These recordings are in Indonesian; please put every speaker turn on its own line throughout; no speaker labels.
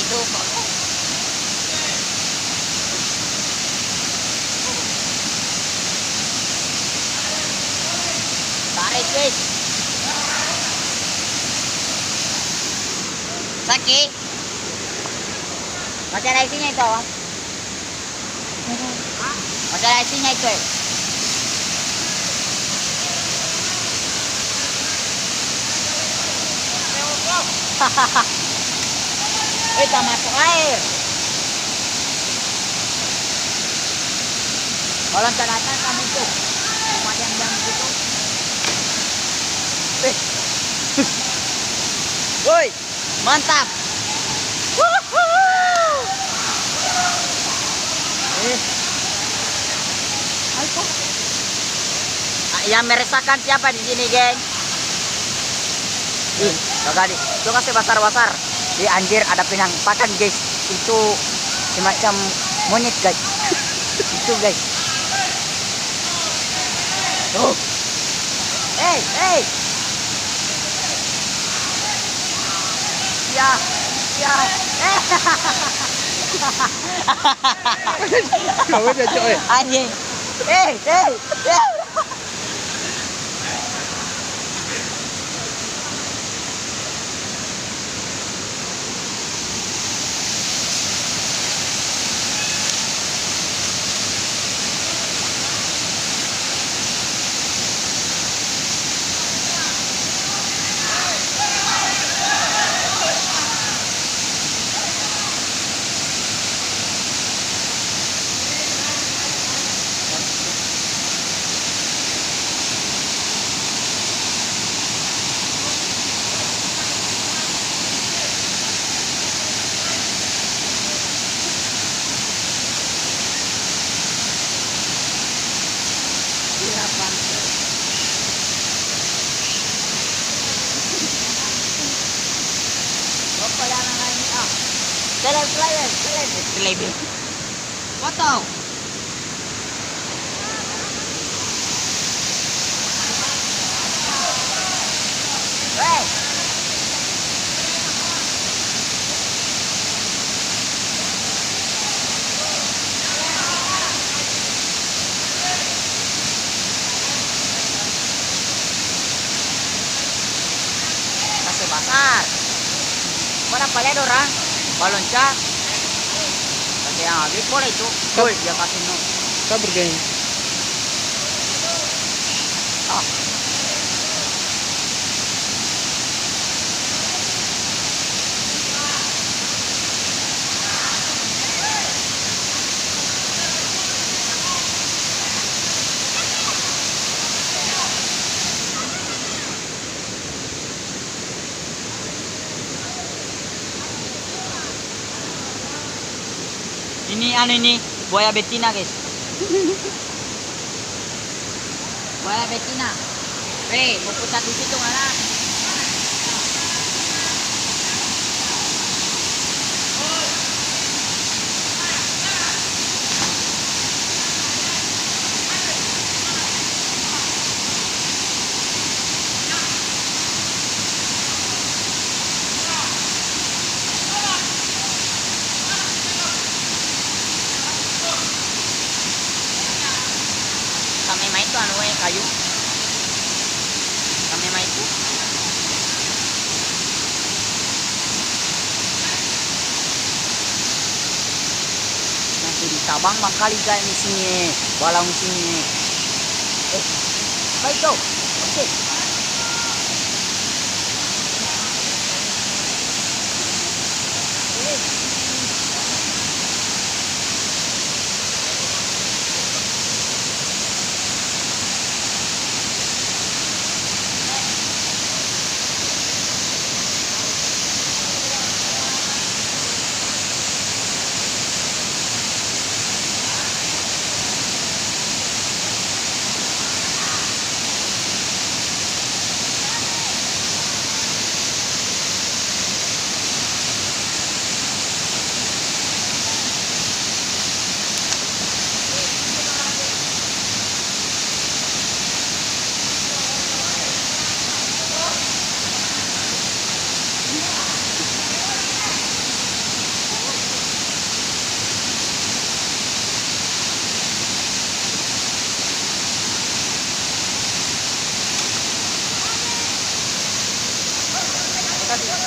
itu. Tarik guys. Sakit. Masih ada isinya itu. Masih ada isinya itu. Kita masuk air. Kalau ternyata kamu tuh lumayan jam gitu. Woi, mantap. Yang meresahkan siapa di sini, geng? Kagak di. Itu kasih basar-basar. Di anjir ada pinang pakan, guys. Itu semacam monyet, guys. Itu, guys. Oh. Hey. Ya.
Kamu udah coy.
Anjing. Hey. Seleb. Potong. Weh. Kasih basar. Mana pala orang? Balon cak. Yang habis boleh itu. Gol dia kasih no.
Kabur geng.
Ini buaya betina, guys. Buaya betina. Mau pusat di situ mana? Kami main itu kayu. Kami main itu. Nanti di Sabang bang kali guys di sini, balang di sini. Baik tuh. Oke. kasih.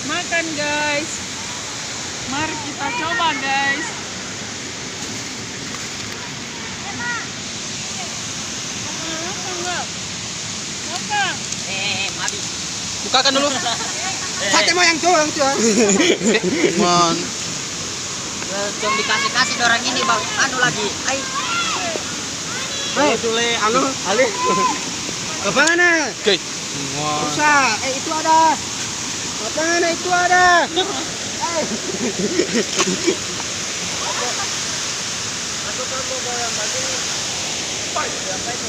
Makan guys, mari kita coba guys. Makan.
Mabis.
Bukakan dulu.
Eh,
Sate mau yang cowok, yang cowok. Mon.
Cuma dikasih orang ini bang, anu lagi, ay.
Hei, tule anu, Ali. Ke mana?
Oke. Wah.
Rusak. Itu ada. Ke mana itu ada?
Aku tahu yang bagi. Yang baik.